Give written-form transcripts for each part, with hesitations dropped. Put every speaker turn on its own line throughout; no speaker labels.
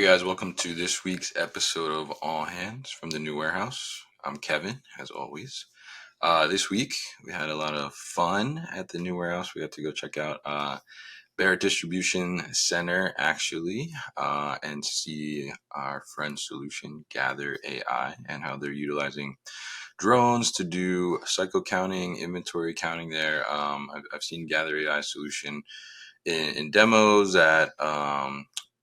Guys, welcome to this week's episode of All Hands from the New Warehouse. I'm Kevin, as always. This week, we had a lot of fun at the New Warehouse. We got to go check out Barrett Distribution Center, actually, and see our friend solution, Gather AI, and how they're utilizing drones to do cycle counting, inventory counting there. I've seen Gather AI solution in demos at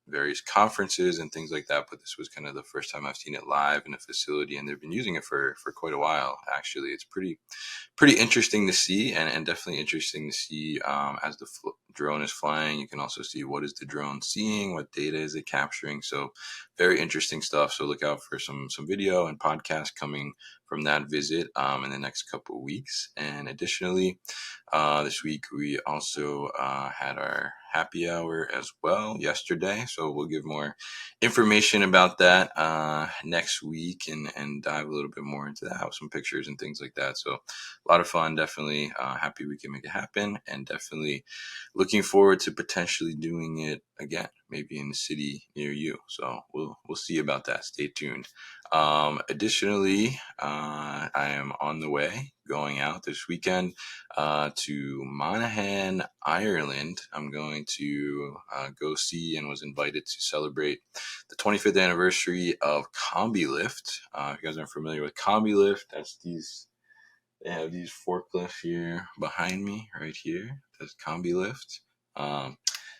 various conferences and things like that, but this was kind of the first time I've seen it live in a facility, and they've been using it for quite a while. Actually, it's pretty interesting to see, and definitely interesting to see as the drone is flying. You can also see what is the drone seeing, what data is it capturing. So very interesting stuff. So look out for some video and podcast coming from that visit in the next couple of weeks. And additionally, this week we also had our happy hour as well yesterday. So we'll give more information about that next week and dive a little bit more into that, have some pictures and things like that. So a lot of fun. Definitely happy we can make it happen, and definitely looking forward to potentially doing it again, maybe in the city near you. So we'll see about that. Stay tuned. Additionally, I am on the way going out this weekend to Monaghan, Ireland. I'm going to go see and was invited to celebrate the 25th anniversary of Combi Lift. If you guys aren't familiar with Combi Lift, they have these forklifts here behind me, right here. That's Combi Lift.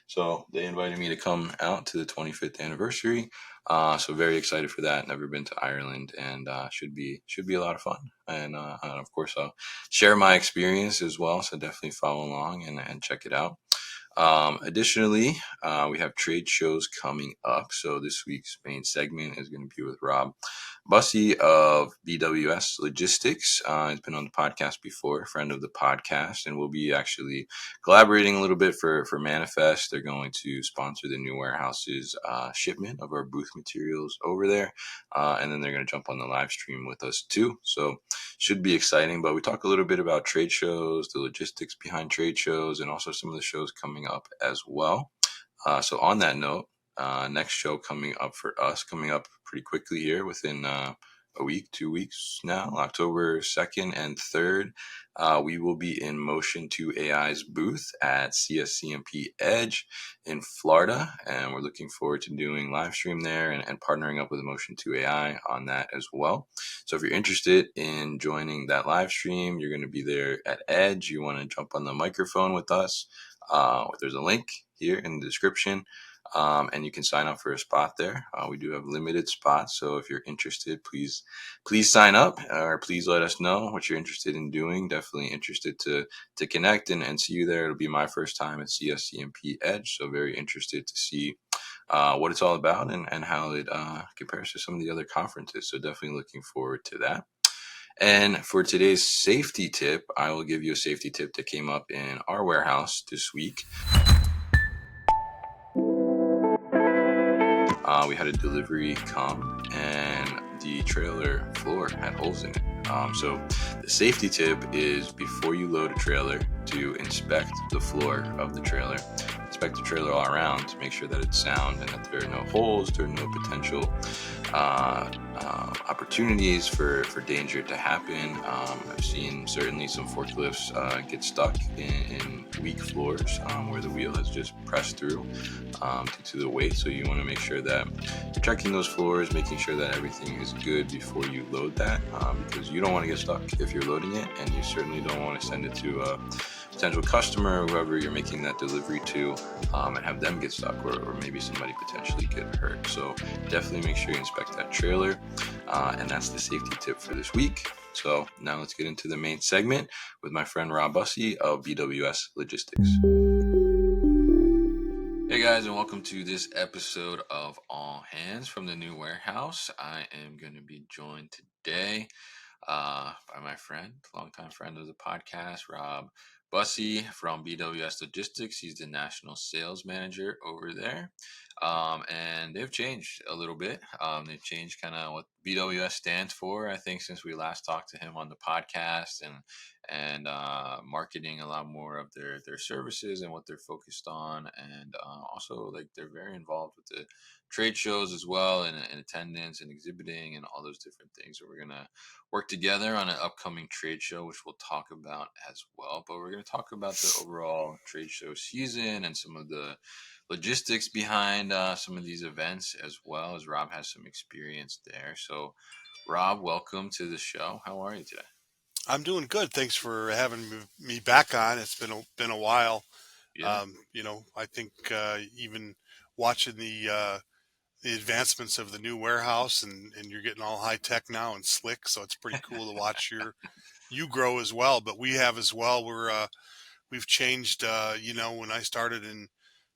So they invited me to come out to the 25th anniversary. So very excited for that. Never been to Ireland, and should be a lot of fun. And of course, I'll share my experience as well. So definitely follow along and check it out. Additionally, we have trade shows coming up. So this week's main segment is going to be with Rob Bussey of BWS Logistics. He's been on the podcast before, friend of the podcast, and we'll be actually collaborating a little bit for Manifest. They're going to sponsor the New Warehouse's shipment of our booth materials over there, and then they're going to jump on the live stream with us too. So should be exciting. But we talk a little bit about trade shows, the logistics behind trade shows, and also some of the shows coming up as well. So on that note, next show coming up for us, coming up pretty quickly here within a week, 2 weeks now, October 2nd and 3rd. We will be in Motion to AI's booth at CSCMP Edge in Florida, and we're looking forward to doing live stream there and partnering up with Motion to AI on that as well. So if you're interested in joining that live stream, you're going to be there at Edge. You want to jump on the microphone with us. There's a link here in the description. And you can sign up for a spot there. We do have limited spots, so if you're interested, please sign up, or please let us know what you're interested in doing. Definitely interested to connect and see you there. It'll be my first time at CSCMP Edge, so very interested to see what it's all about and how it compares to some of the other conferences. So definitely looking forward to that. And for today's safety tip, I will give you a safety tip that came up in our warehouse this week. We had a delivery come, and the trailer floor had holes in it. So the safety tip is, before you load a trailer, to inspect the floor of the trailer. Inspect the trailer all around to make sure that it's sound and that there are no holes, there are no potential opportunities for danger to happen. I've seen certainly some forklifts get stuck in weak floors where the wheel has just pressed through due to the weight. So you want to make sure that you're checking those floors, making sure that everything is good before you load that, because you don't want to get stuck if you're loading it, and you certainly don't want to send it to a potential customer or whoever you're making that delivery to, and have them get stuck, or maybe somebody potentially get hurt. So definitely make sure you inspect that trailer, and that's the safety tip for this week. So now let's get into the main segment with my friend Rob Bussey of BWS Logistics. Hey guys, and welcome to this episode of All Hands from the New Warehouse. I am going to be joined today by my friend, longtime friend of the podcast, Rob Bussey from BWS Logistics. He's the national sales manager over there. And they've changed a little bit. They've changed kind of what BWS stands for, I think, since we last talked to him on the podcast, and marketing a lot more of their services and what they're focused on, and also like they're very involved with the trade shows as well, and attendance and exhibiting and all those different things. So we're gonna work together on an upcoming trade show, which we'll talk about as well. But we're going to talk about the overall trade show season and some of the logistics behind some of these events, as well as Rob has some experience there. So, Rob, welcome to the show. How are you today?
I'm doing good. Thanks for having me back on. It's been a while.
Yeah.
I think even watching the advancements of the new warehouse, and you're getting all high tech now and slick, so it's pretty cool to watch you grow as well. But we have as well. We've changed. When I started in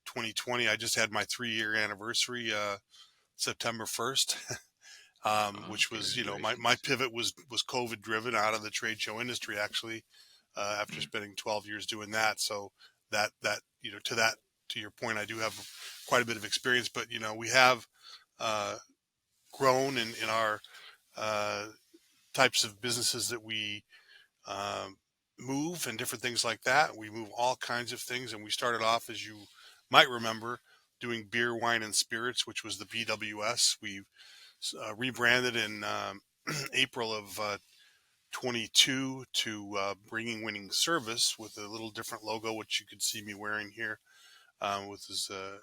2020, I just had my 3-year anniversary September 1st. Which was, my
Congratulations.
pivot was COVID driven out of the trade show industry, actually, after
Mm,
spending 12 years doing that. So to your point, I do have quite a bit of experience, but we have uh, grown in our uh, types of businesses that we um, move and different things like that. We move all kinds of things, and we started off, as you might remember, doing beer, wine, and spirits, which was the BWS. We rebranded in April of 22 to Bringing Winning Service with a little different logo, which you can see me wearing here with this a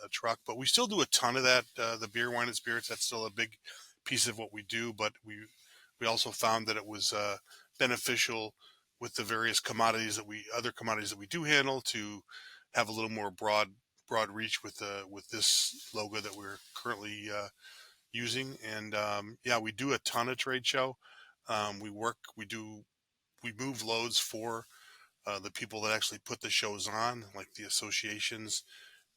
truck. But we still do a ton of that. The beer, wine, and spirits. That's still a big piece of what we do. But we also found that it was beneficial with the various other commodities that we do handle, to have a little more broad reach with this logo that we're currently using. And yeah, we do a ton of trade show. We move loads for the people that actually put the shows on, like the associations,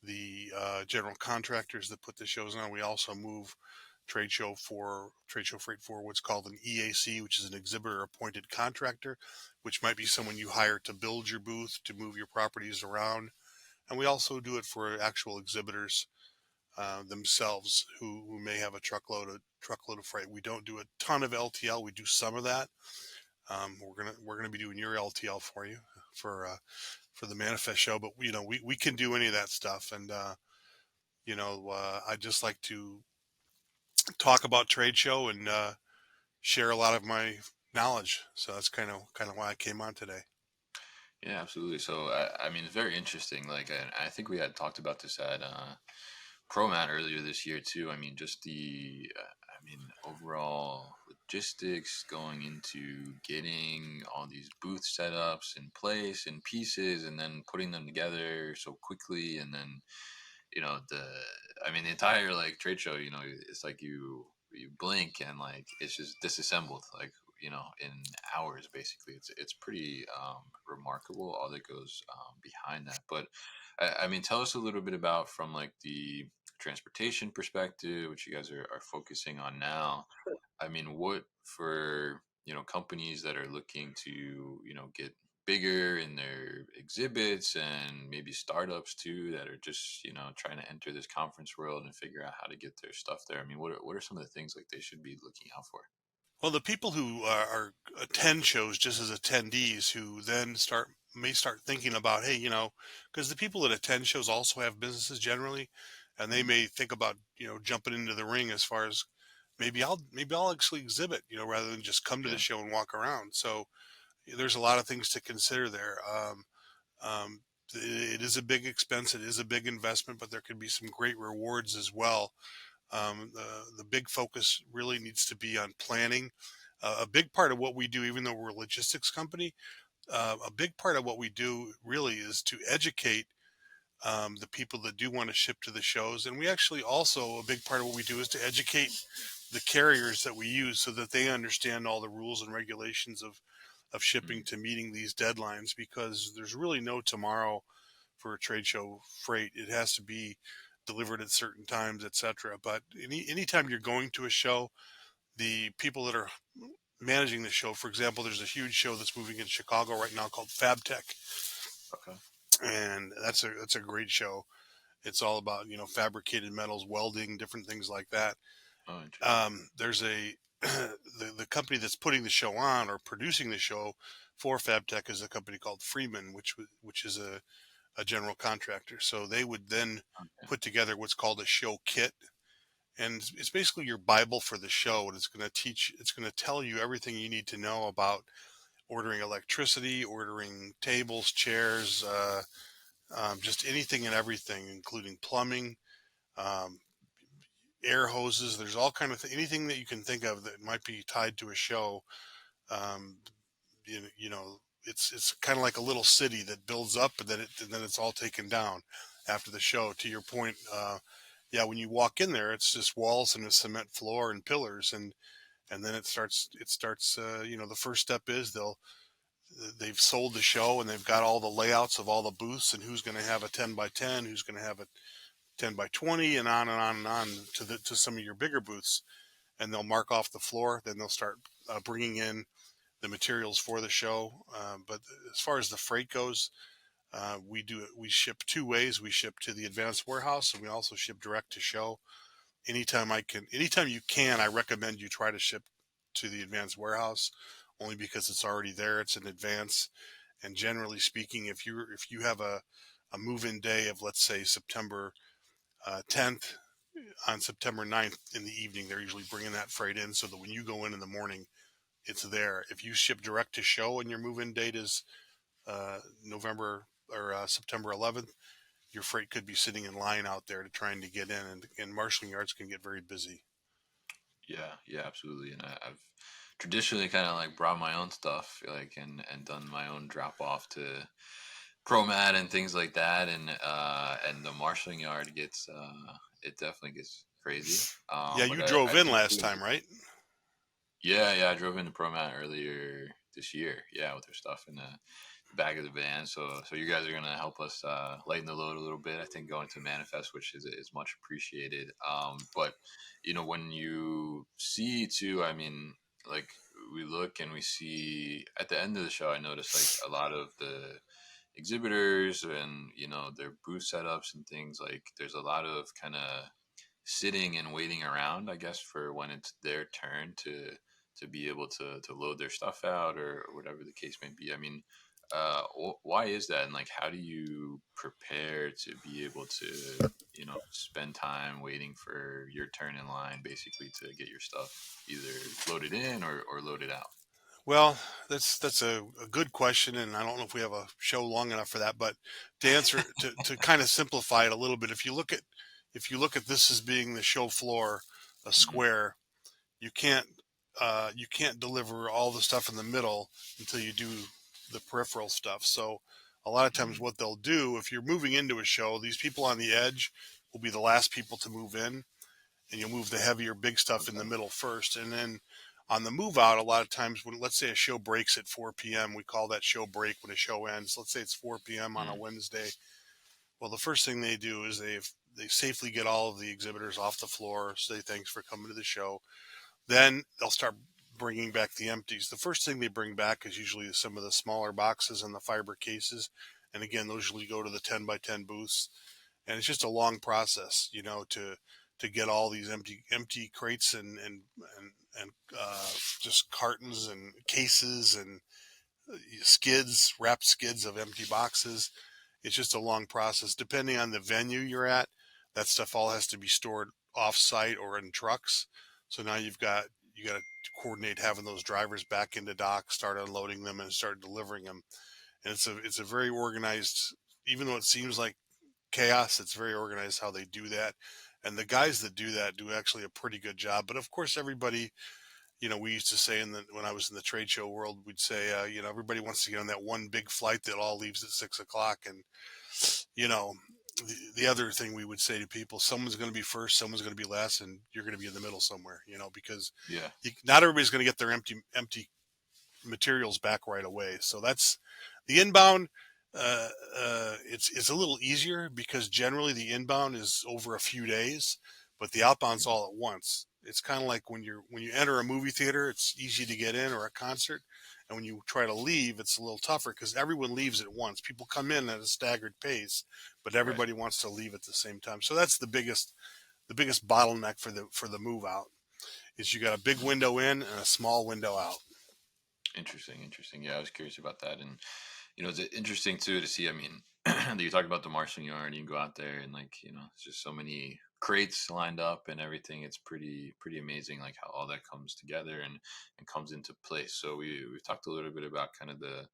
the general contractors that put the shows on. We also move trade show freight for what's called an EAC, which is an exhibitor appointed contractor, which might be someone you hire to build your booth, to move your properties around. And we also do it for actual exhibitors themselves, who may have a truckload of freight. We don't do a ton of LTL. We do some of that. We're gonna be doing your LTL for you for the Manifest show, but we can do any of that stuff. And I just like to talk about trade show and share a lot of my knowledge. So that's kind of why I came on today.
yeah, absolutely. So, I mean, it's very interesting. Like, I think we had talked about this at ProMat earlier this year too. I mean, just I mean, overall logistics going into getting all these booth setups in place and pieces, and then putting them together so quickly, and then I mean, the entire like trade show. It's like you blink and like it's just disassembled, like in hours basically. It's pretty remarkable all that goes behind that. But I mean, tell us a little bit about, from like the transportation perspective, which you guys are focusing on now. I mean, what for companies that are looking to get bigger in their exhibits, and maybe startups too that are just trying to enter this conference world and figure out how to get their stuff there. I mean, what are some of the things like they should be looking out for?
Well, the people who are attend shows just as attendees, who then may start thinking about, hey, because the people that attend shows also have businesses generally, and they
Mm,
may think about jumping into the ring, as far as maybe I'll actually exhibit, rather than just come to the
yeah.
show and walk around. So there's a lot of things to consider there. It is a big expense, it is a big investment, but there can be some great rewards as well. The big focus really needs to be on planning. A big part of what we do, even though we're a logistics company, a big part of what we do really is to educate the people that do want to ship to the shows. And we actually also, a big part of what we do is to educate the carriers that we use, so that they understand all the rules and regulations of shipping
Mm,
to meeting these deadlines, because there's really no tomorrow for a trade show freight. It has to be delivered at certain times, etc. But anytime you're going to a show, the people that are managing the show. For example, there's a huge show that's moving in Chicago right now called FabTech,
Okay.
and that's a great show. It's all about fabricated metals, welding, different things like that.
Oh, interesting.
There's a the company that's putting the show on or producing the show for FabTech is a company called Freeman, which is a general contractor. So they would then
Okay.
put together what's called a show kit, and it's basically your Bible for the show. And it's going to tell you everything you need to know about ordering electricity, ordering tables, chairs, just anything and everything, including plumbing, um, air hoses. There's all kind of anything that you can think of that might be tied to a show. Um, it's kind of like a little city that builds up, and then it's all taken down after the show. To your point, yeah, when you walk in there, it's just walls and a cement floor and pillars, and then it starts. The first step is they've sold the show and they've got all the layouts of all the booths and who's going to have a 10 by 10, who's going to have a 10 by 20, and on and on and on to some of your bigger booths. And they'll mark off the floor. Then they'll start bringing in the materials for the show. But as far as the freight goes, we ship two ways. We ship to the advanced warehouse, and we also ship direct to show. Anytime you can, I recommend you try to ship to the advanced warehouse, only because it's already there. It's in advance, and generally speaking, if you have a move-in day of, let's say, September 10th, on September 9th in the evening, they're usually bringing that freight in so that when you go in the morning, it's there. If you ship direct to show and your move-in date is November or September 11th, your freight could be sitting in line out there to trying to get in, and marshaling yards can get very busy.
Yeah, yeah, absolutely. And I've traditionally kind of like brought my own stuff, like, and done my own drop off to ProMat and things like that. And the marshalling yard gets it definitely gets crazy.
Yeah,
But
you
I
drove in last
typically,
time, right?
yeah, yeah, I drove into ProMat earlier this year. Yeah, with their stuff in the back of the van. So you guys are gonna help us lighten the load a little bit. I think going to Manifest, which is much appreciated. But when you see too, I mean, like we look and we see at the end of the show, I noticed like a lot of the exhibitors and their booth setups and things, like there's a lot of kind of sitting and waiting around, I guess, for when it's their turn to be able to load their stuff out, or whatever the case may be. I mean, why is that, and like how do you prepare to be able to spend time waiting for your turn in line, basically, to get your stuff either loaded in or loaded out?
Well, that's a good question, and I don't know if we have a show long enough for that. But to answer to kind of simplify it a little bit, if you look at this as being the show floor, a
Hmm.
square, you can't deliver all the stuff in the middle until you do the peripheral stuff. So a lot of times
Hmm.
what they'll do, if you're moving into a show, these people on the edge will be the last people to move in, and you'll move the heavier big stuff in the
Okay.
middle first. And then on the move out, a lot of times when, let's say, a show breaks at 4 p.m., we call that show break when a show ends. Let's say it's 4 p.m. on a
Mm.
Wednesday. Well, the first thing they do is they safely get all of the exhibitors off the floor, say thanks for coming to the show. Then they'll start bringing back the empties. The first thing they bring back is usually some of the smaller boxes and the fiber cases. And again, those usually go to the 10 by 10 booths. And it's just a long process, to get all these empty crates and just cartons and cases and wrapped skids of empty boxes. It's just a long process. Depending on the venue you're at, that stuff all has to be stored off site or in trucks. So now you got to coordinate having those drivers back into dock, start unloading them, and start delivering them. And it's a very organized. Even though it seems like chaos, it's very organized how they do that. And the guys that do that do actually a pretty good job. But of course, everybody, we used to say when I was in the trade show world, we'd say, everybody wants to get on that one big flight that all leaves at 6 o'clock. And, you know, the other thing we would say to people, someone's going to be first, someone's going to be last, and you're going to be in the middle somewhere, because
Yeah.
not everybody's going to get their empty materials back right away. So that's the inbound. It's a little easier because generally the inbound is over a few days, but the outbound's all at once. it's kind of like when you enter a movie theater, it's easy to get in, or a concert, and when you try to leave, it's a little tougher because everyone leaves at once. People come in at a staggered pace, but
Right.
everybody wants to leave at the same time. So that's the biggest bottleneck for the move out is you got a big
Mm.
window in and a small window out.
Interesting, interesting. Yeah, I was curious about that, and it's interesting too to see. I mean, that you talked about the Martian yard. You can go out there and it's just so many crates lined up and everything. It's pretty amazing, like how all that comes together and comes into place. So we've talked a little bit about kind of the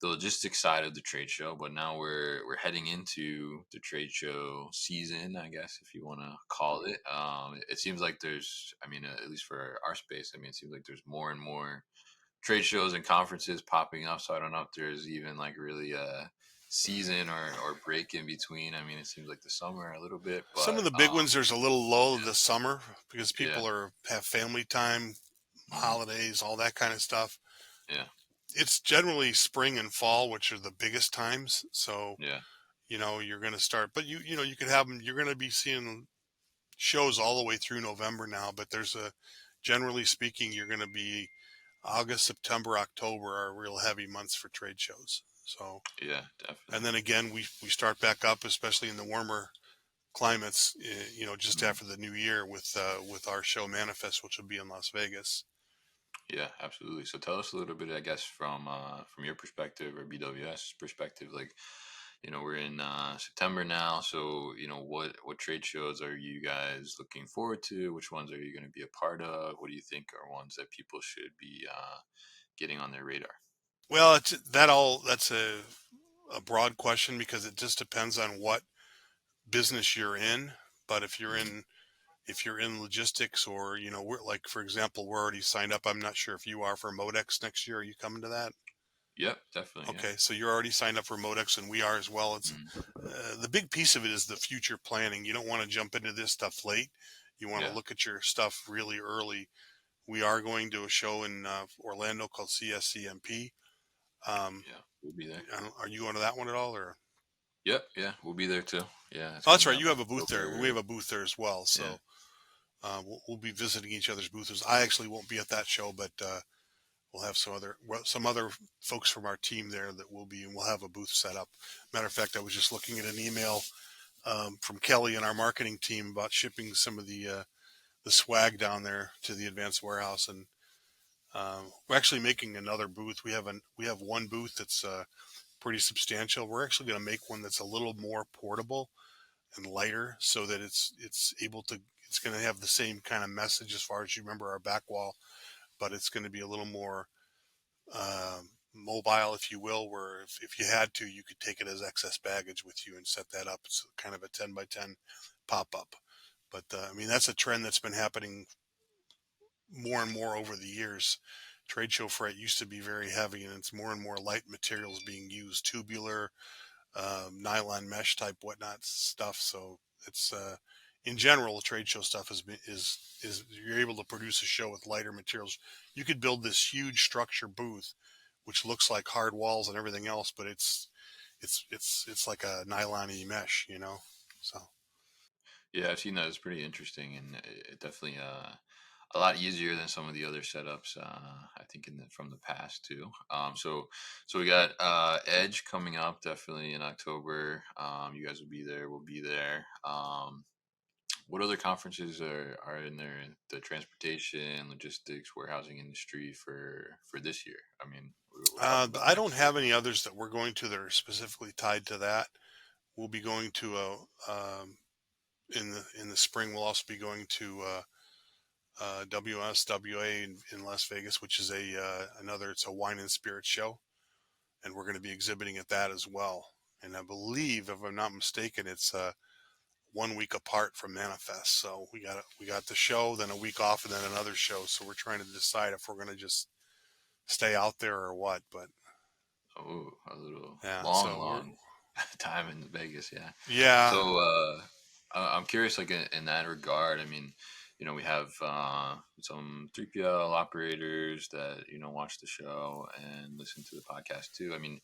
logistics side of the trade show, but now we're heading into the trade show season, I guess, if you want to call it. It seems like there's, I mean, at least for our space, I mean, it seems like there's more and more trade shows and conferences popping up. So I don't know if there's even like really a season or break in between. I mean, it seems like the summer a little bit,
Some of
but
the big ones, there's a little lull
yeah,
this summer because
yeah,
people are have family time,
hmm,
holidays, all that kind of stuff.
yeah,
It's generally spring and fall, which are the biggest times. So,
yeah,
you're going to start, but you could have them, you're going to be seeing shows all the way through November now, but generally speaking, you're going to be August, September, October are real heavy months for trade shows. So,
yeah,
and
definitely.
then again, we start back up, especially in the warmer climates, just
Hmm.
after the new year with our show Manifest, which will be in Las Vegas.
Yeah, absolutely. So tell us a little bit, I guess, from your perspective or BWS perspective. Like, we're in September now, so what trade shows are you guys looking forward to? Which ones are you going to be a part of? What do you think are ones that people should be getting on their radar?
Well, that's a broad question because it just depends on what business you're in. But
Hmm.
if you're in logistics, or we're like, for example, we're already signed up. I'm not sure if you are for Modex next year. Are you coming to that?
Yep, definitely. Yeah.
Okay, so you're already signed up for Modex, and we are as well. It's
Hmm.
the big piece of it is the future planning. You don't want to jump into this stuff late. You want to
Yeah.
look at your stuff really early. We are going to a show in Orlando called CSCMP. Um,
Yeah. We'll be there.
are you going to that one at all, or?
Yep. Yeah. We'll be there too. Yeah. It's
Oh, that's
coming
right.
up
You have a booth there. We
October.
have a booth there as well.
Yeah.
So we'll be visiting each other's booths. I actually won't be at that show, but we'll have some other folks from our team there that will be, and we'll have a booth set up. Matter of fact, I was just looking at an email from Kelly and our marketing team about shipping some of the swag down there to the advanced warehouse, and we're actually making another booth. We have one booth that's pretty substantial. We're actually going to make one that's a little more portable and lighter, so that it's going to have the same kind of message as far as you remember our back wall, but it's going to be a little more mobile, if you will, where if you had to, you could take it as excess baggage with you and set that up. It's kind of a 10 by 10 pop up. But I mean, that's a trend that's been happening more and more over the years. Trade show freight used to be very heavy, and it's more and more light materials being used, tubular, nylon mesh type whatnot stuff. So it's in general, trade show stuff is you're able to produce a show with lighter materials. You could build this huge structure booth, which looks like hard walls and everything else, but it's like a nylon mesh, So
Yeah. I've seen that. It's pretty interesting, and it definitely a lot easier than some of the other setups. I think from the past too. So we got Edge coming up definitely in October. You guys will be there. We'll be there. What other conferences are in there? The transportation, logistics, warehousing industry for this year. I mean, we're talking about
I don't
next year.
have any others that we're going to that are specifically tied to that. We'll be going to a in the spring. We'll also be going to WSWA in Las Vegas, which is it's a wine and spirit show, and we're going to be exhibiting at that as well. And I believe, if I'm not mistaken, it's 1 week apart from Manifest. So we got the show, then a week off, and then another show. So we're trying to decide if we're going to just stay out there or what. But
Oh, a little
yeah,
long,
so we're
long time in Vegas. Yeah.
yeah.
So I'm curious, like in that regard. I mean, we have some 3PL operators that watch the show and listen to the podcast too. I mean,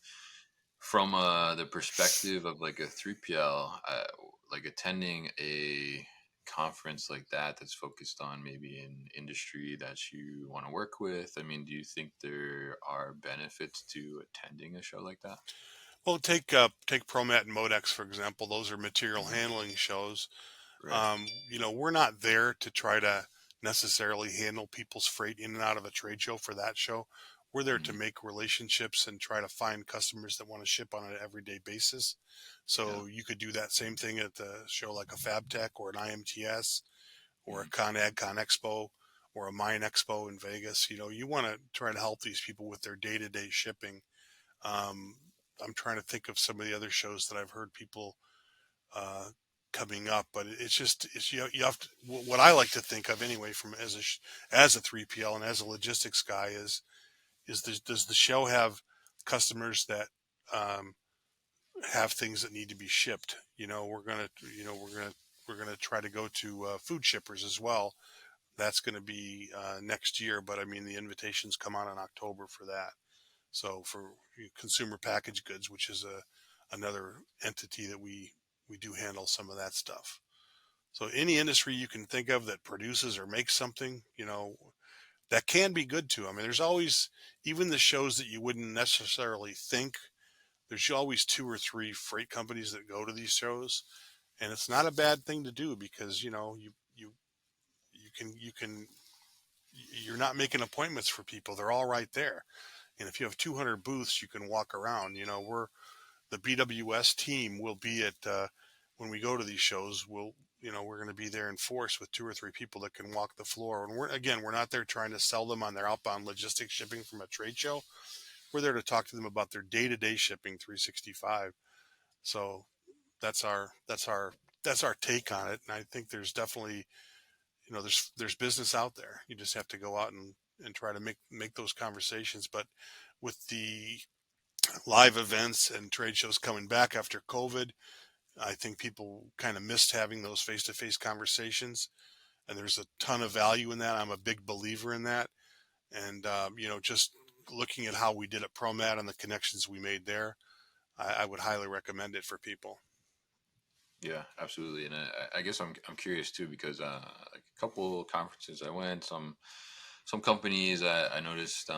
from the perspective of like a 3PL, like attending a conference like that that's focused on maybe an industry that you want to work with? I mean, do you think there are benefits to attending a show like that?
Well, take Promat and Modex for example. Those are material
Mhm.
handling shows.
Right.
We're not there to try to necessarily handle people's freight in and out of a trade show for that show. We're there to
Mhm.
make relationships and try to find customers that want to ship on an everyday basis.
Yeah.
So you could do that same thing at the show like a FabTech or an IMTS or a
Mhm.
ConAg Con Expo or a Mine Expo in Vegas. You want to try to help these people with their day to day shipping. Um, I'm trying to think of some of the other shows that I've heard people uh, coming up, but you have to, what I like to think of anyway from as a 3PL and as a logistics guy does the show have customers that um, have things that need to be shipped? We're gonna try to go to food shippers as well. That's going to be next year, but I mean the invitations come out in October for that. So for consumer packaged goods, which is another entity that we do handle some of that stuff. So any industry you can think of that produces or makes something, that can be good too. I mean, there's always, even the shows that you wouldn't necessarily think, there's always two or three freight companies that go to these shows, and it's not a bad thing to do because you can you're not making appointments for people. They're all right there. And if you have 200 booths, you can walk around. The BWS team will be at when we go to these shows. We're going to be there in force with two or three people that can walk the floor. And we're not there trying to sell them on their outbound logistics shipping from a trade show. We're there to talk to them about their day to day shipping 365. So that's our take on it. And I think there's definitely there's business out there. You just have to go out and try to make those conversations. But with the live events and trade shows coming back after COVID, I think people kind of missed having those face to face conversations. And there's a ton of value in that. I'm a big believer in that. And, just looking at how we did at ProMat and the connections we made there, I would highly recommend it for people.
Yeah, absolutely. And I guess I'm curious too because like a couple conferences I went, some companies I noticed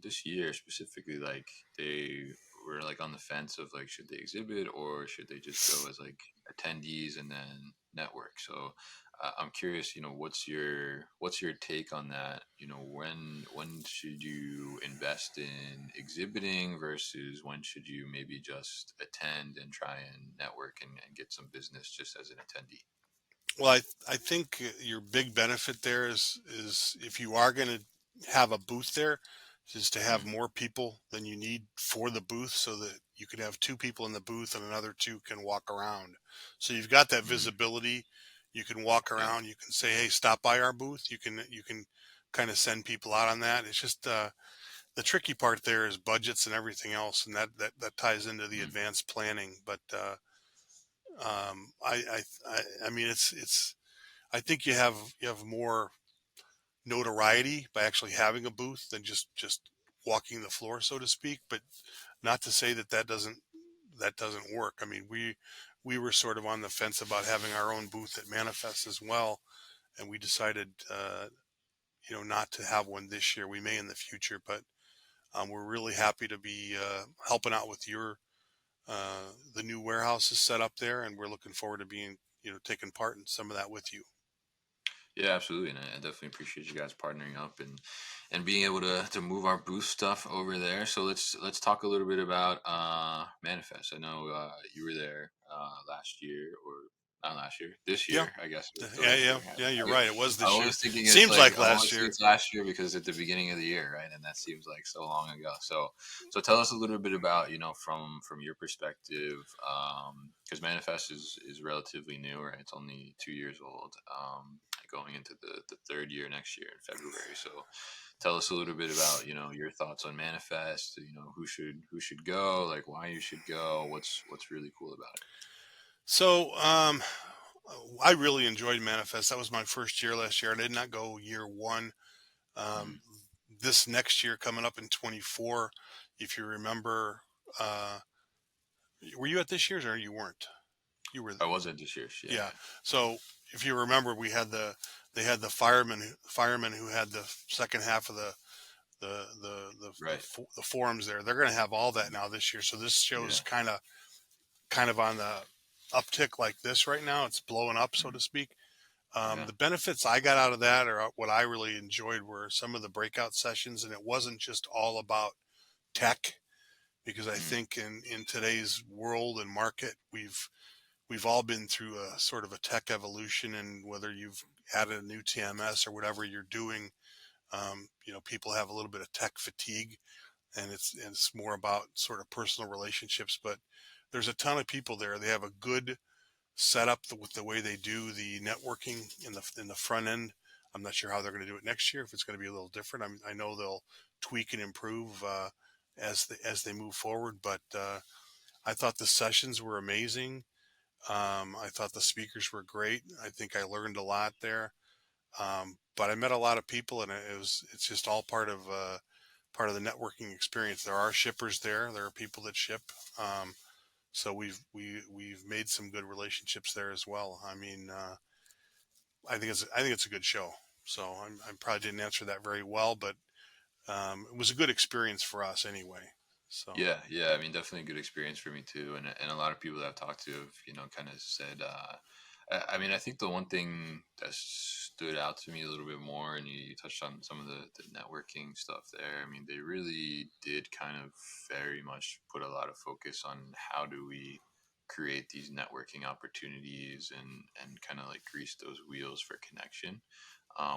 this year specifically, like they were like on the fence of like should they exhibit or should they just go as like attendees and then network. So I'm curious, what's your take on that? When should you invest in exhibiting versus when should you maybe just attend and try and network and get some business just as an attendee?
Well, I think your big benefit there is if you are going to have a booth there, is to have
Mm,
more people than you need for the booth, so that you could have two people in the booth and another two can walk around. So you've got that
mm,
visibility. You can walk
yeah.
around. You can say, "Hey, stop by our booth." You can kind of send people out on that. It's just the tricky part there is budgets and everything else, and that ties into the
Mm,
advanced planning. But I mean, it's I think you have more notoriety by actually having a booth than just walking the floor, so to speak. But not to say that doesn't work. I mean, we were sort of on the fence about having our own booth at Manifest as well, and we decided, not to have one this year. We may in the future, but we're really happy to be helping out with the new warehouse is set up there, and we're looking forward to being taking part in some of that with you.
yeah, absolutely, and I definitely appreciate you guys partnering up and being able to move our booth stuff over there. So let's talk a little bit about Manifest. I know you were there last year, or not last year, this
Yeah.
year. I guess is the
Yeah,
right
yeah,
word.
yeah. You're
I,
right. It was
I
this year.
always thinking it's
Seems
like
like
I always
last
think
year.
it's last year because it's the beginning of the year, right? And that seems like so long ago. So tell us a little bit about from your perspective, because Manifest is relatively new, right? It's only 2 years old. Going into the third year next year in February. So tell us a little bit about your thoughts on Manifest. Who should go, like why you should go, what's really cool about it.
So, I really enjoyed Manifest. That was my first year last year. I did not go year one.
Mm.
Um, this next year coming up in 24, if you remember, uh, were you at this year's or you weren't? You were,
I was at this year's. Yeah,
yeah.
yeah.
So if you remember, they had the firemen who had the second half of
Right.
the forums there. They're going to have all that now this year. So this show's
Yeah.
kind of on the uptick like this right now. It's blowing up, so
Mm.
to speak.
Yeah.
The benefits I got out of that, or what I really enjoyed, were some of the breakout sessions, and it wasn't just all about tech, because I
Mm.
think in today's world and market, we've all been through a sort of a tech evolution, and whether you've added a new TMS or whatever you're doing, people have a little bit of tech fatigue, and it's more about sort of personal relationships. But there's a ton of people there. They have a good setup with the way they do the networking in the front end. I'm not sure how they're going to do it next year. If it's going to be a little different, I know they'll tweak and improve as they move forward. But I thought the sessions were amazing. I thought the speakers were great. I think I learned a lot there. But I met a lot of people, and it's just all part of the networking experience. There are shippers there. There are people that ship. So we've made some good relationships there as well. I mean, I think it's a good show. So I probably didn't answer that very well, but it was a good experience for us anyway. So
Yeah, yeah. I mean, definitely a good experience for me too, and a lot of people that I've talked to have kind of said. I mean, I think the one thing that stood out to me a little bit more, and you touched on some of the networking stuff there. I mean, they really did kind of very much put a lot of focus on how do we create these networking opportunities and kind of like grease those wheels for connection,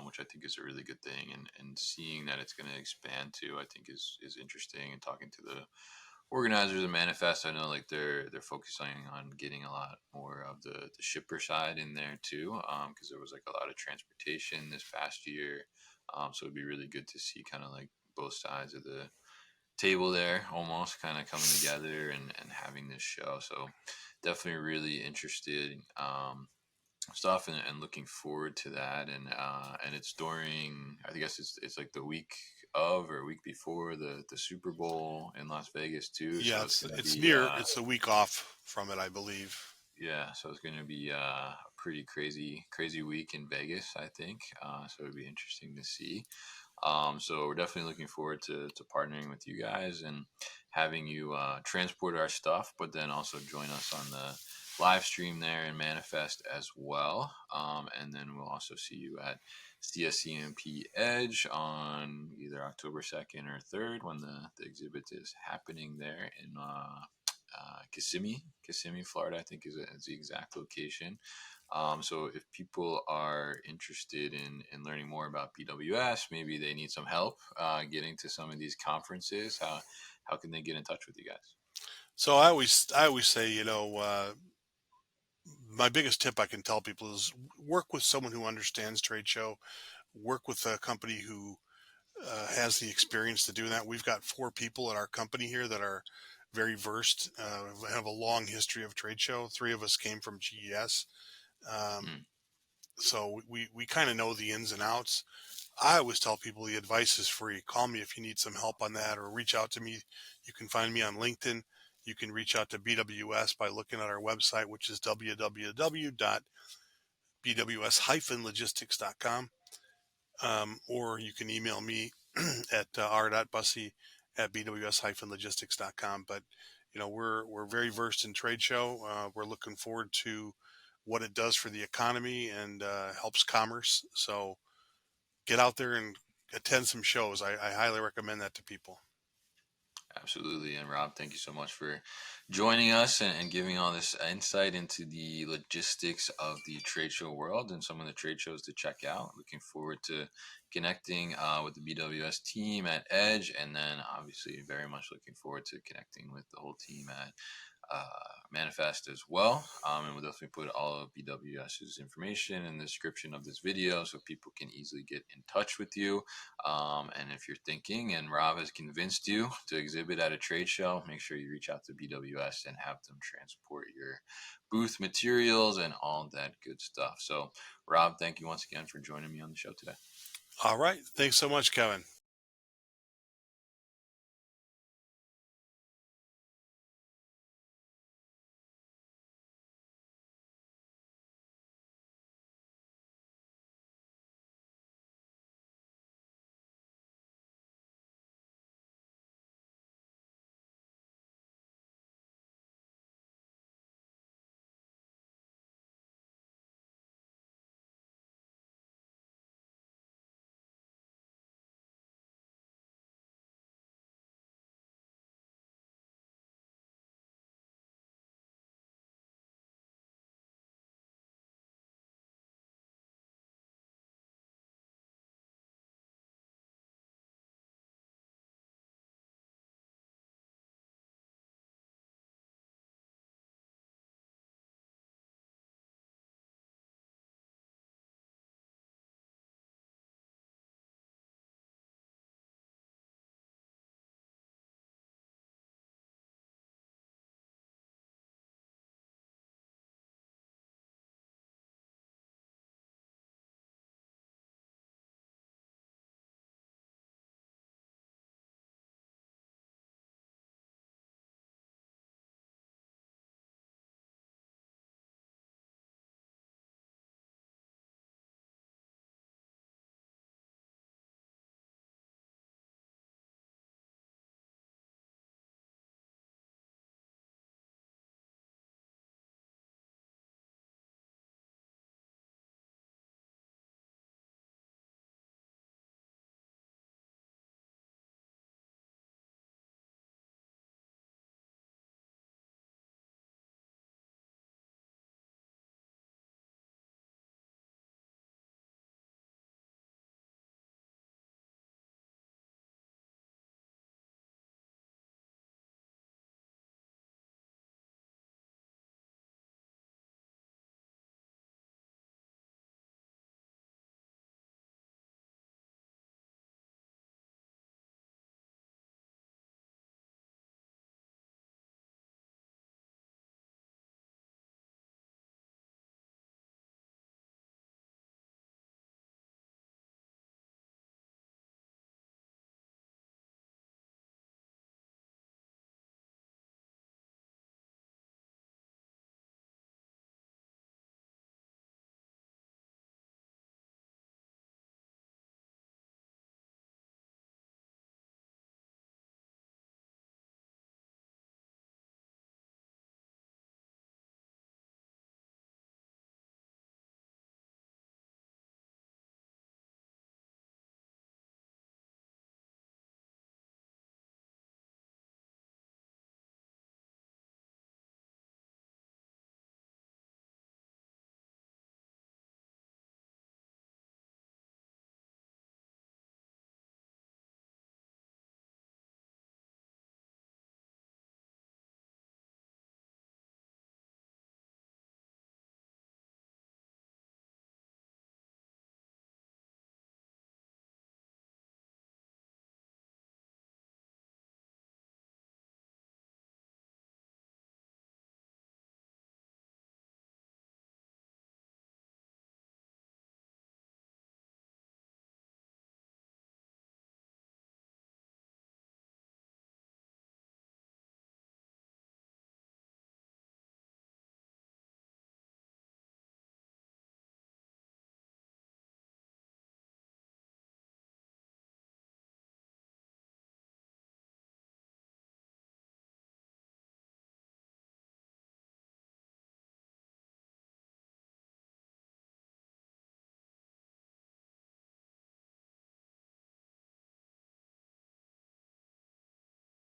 which I think is a really good thing. And seeing that it's going to expand too, I think is interesting. And talking to the organizers of Manifest, I know like they're focusing on getting a lot more of the shipper side in there too, because there was like a lot of transportation this past year. So it'd be really good to see kind of like both sides of the table there almost kind of coming together and having this show. So definitely really interested. Stuff and looking forward to that and it's during I guess it's like the week of or week before the Super Bowl in Las Vegas too,
yeah,
so it's gonna
it's
be
near. It's a week off from it, I believe.
yeah, so it's gonna be a pretty crazy week in Vegas, I think, so it'd be interesting to see. So we're definitely looking forward to partnering with you guys and having you transport our stuff, but then also join us on the live stream there and Manifest as well. And then we'll also see you at CSCMP Edge on either October 2nd or 3rd when the exhibit is happening there in Kissimmee, Florida, I think is the exact location. So if people are interested in learning more about BWS, maybe they need some help getting to some of these conferences. How can they get in touch with you guys?
So I always say, my biggest tip I can tell people is work with someone who understands trade show. Work with a company who has the experience to do that. We've got four people at our company here that are very versed, have a long history of trade show. Three of us came from GES. Um,
Mm,
so we kind of know the ins and outs. I always tell people the advice is free. Call me if you need some help on that, or reach out to me. You can find me on LinkedIn. You can reach out to BWS by looking at our website, which is www.bws-logistics.com. Or you can email me at r.bussey at bws-logistics.com. But we're very versed in trade show. We're looking forward to what it does for the economy and helps commerce. So get out there and attend some shows. I highly recommend that to people.
absolutely. And Rob, thank you so much for joining us and giving all this insight into the logistics of the trade show world and some of the trade shows to check out. Looking forward to connecting with the BWS team at Edge, and then obviously very much looking forward to connecting with the whole team at uh, Manifest as well. And we'll definitely put all of BWS's information in the description of this video so people can easily get in touch with you. And if you're thinking and Rob has convinced you to exhibit at a trade show, make sure you reach out to BWS and have them transport your booth materials and all that good stuff. So, Rob, thank you once again for joining me on the show today.
All right. Thanks so much, Kevin.